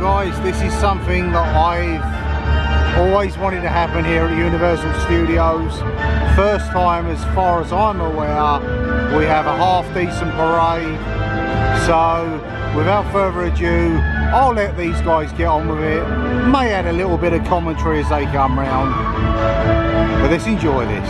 guys, this is something that I've always wanted to happen here at Universal Studios. First time, as far as I'm aware, we have a half decent parade. So without further ado, I'll let these guys get on with it. May add a little bit of commentary as they come round, but let's enjoy this.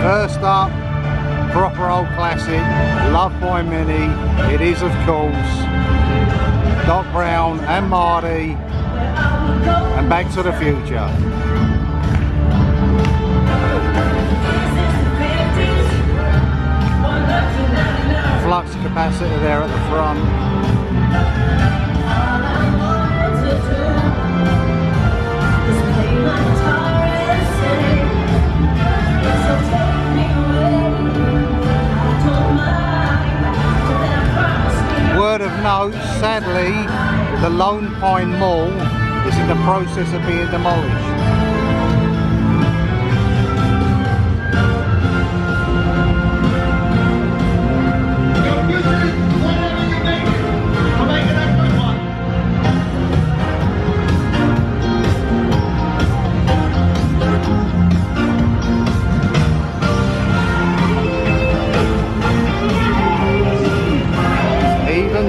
First up, proper old classic, loved by many. It is, of course, Doc Brown and Marty and Back to the Future. Flux capacitor there at the front. Word of note, sadly, the Lone Pine Mall is in the process of being demolished.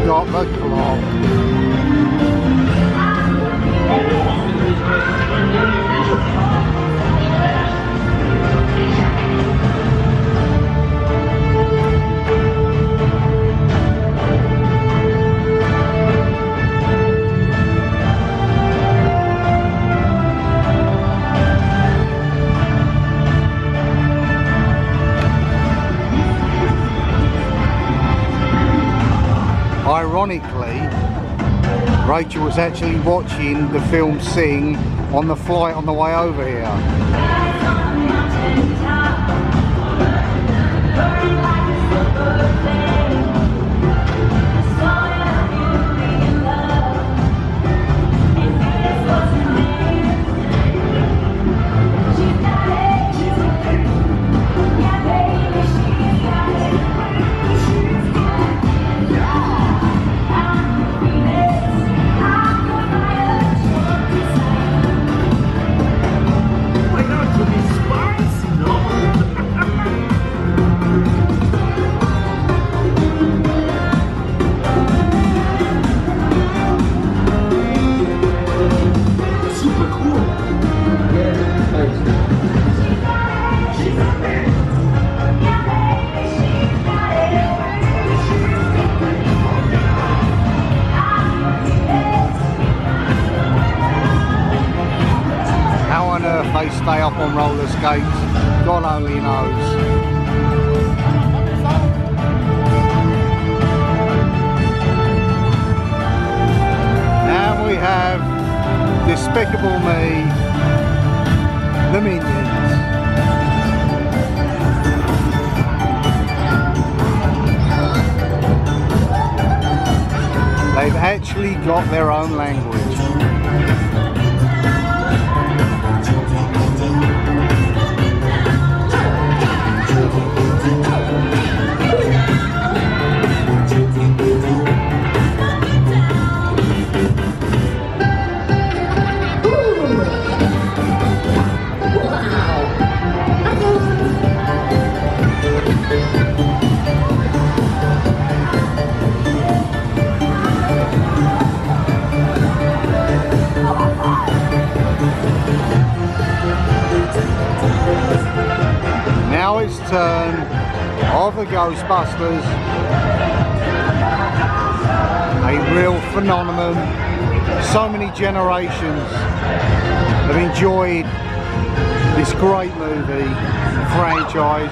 Got the clock. Ironically, Rachel was actually watching the film Sing on the flight on the way over here. landscapes, God only knows. And we have Despicable Me, the Minions. They've actually got their own language. Now it's turn of the Ghostbusters, a real phenomenon. So many generations have enjoyed this great movie franchise.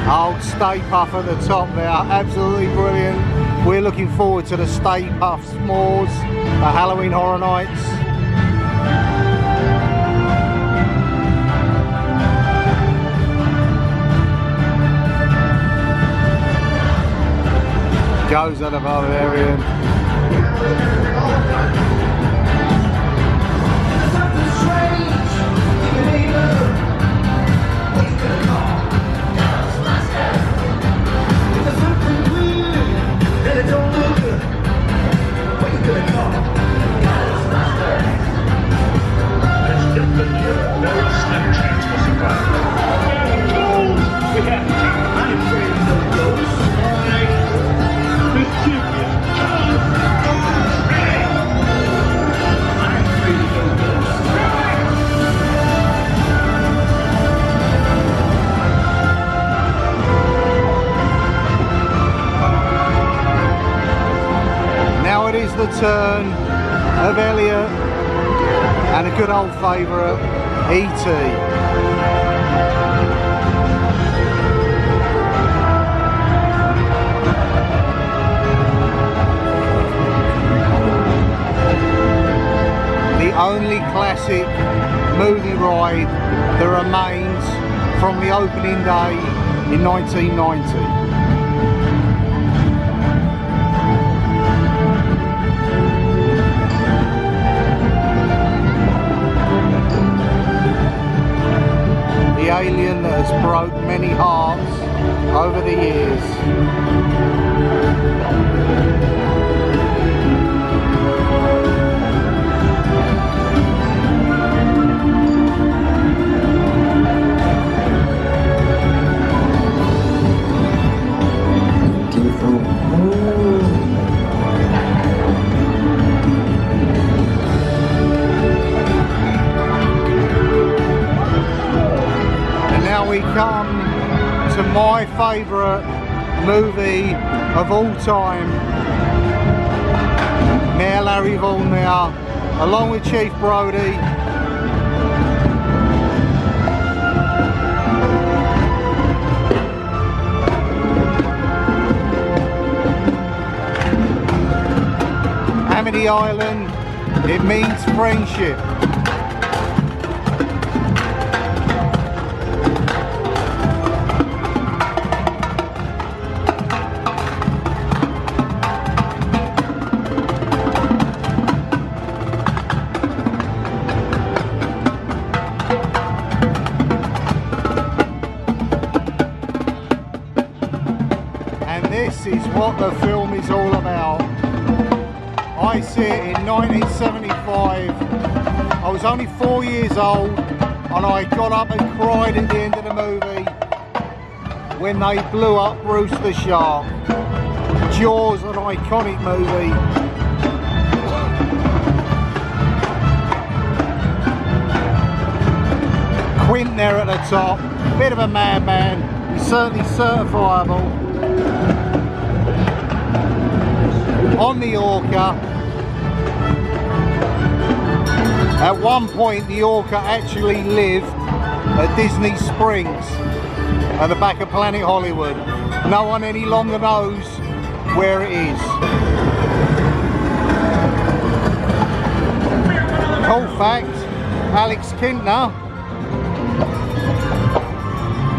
Old Stay Puft at the top there, absolutely brilliant. We're looking forward to the Stay Puft s'mores, the Halloween Horror Nights. Goes at the Barbarian. The turn of Elliot and a good old favourite, E.T. The only classic movie ride that remains from the opening day in 1990. The alien that has broke many hearts over the years. We come to my favourite movie of all time, Mayor Larry Vaughan now, along with Chief Brody. Amity Island, it means friendship. This is what the film is all about. I see it in 1975. I was only 4 years old and I got up and cried at the end of the movie when they blew up Bruce the Shark. Jaws, an iconic movie. Quint there at the top, bit of a madman, he's certainly certifiable. on the Orca. At one point the Orca actually lived at Disney Springs at the back of Planet Hollywood. No one any longer knows where it is. Cool fact, Alex Kintner,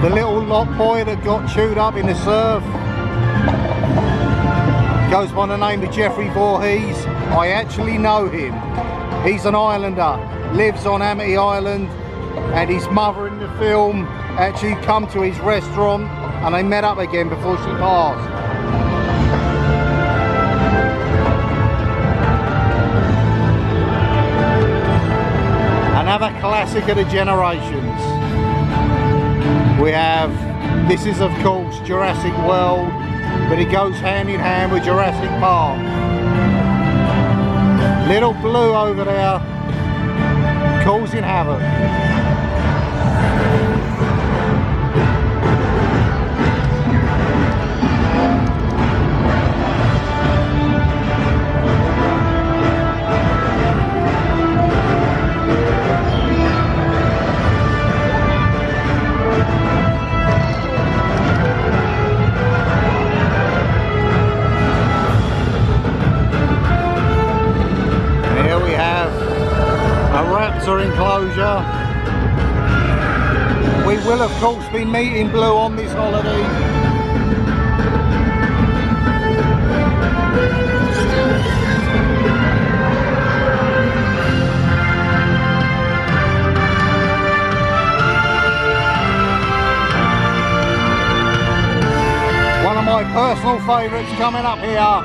the little lot boy that got chewed up in the surf, goes by the name of Jeffrey Voorhees. I actually know him. He's an islander, lives on Amity Island, and his mother in the film actually come to his restaurant and they met up again before she passed. Another classic of the generations. We have, this is of course Jurassic World, but it goes hand in hand with Jurassic Park. Little Blue over there causing havoc. Enclosure. We will of course be meeting Blue on this holiday. One of my personal favourites coming up here,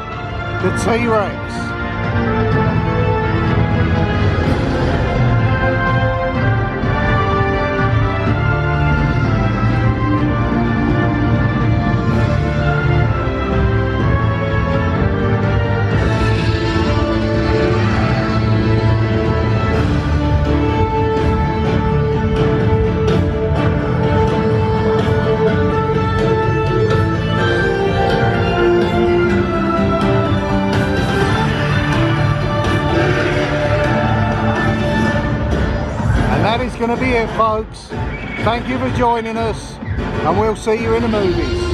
the T-Rex. That is going to be it, folks. Thank you for joining us, and we'll see you in the movies.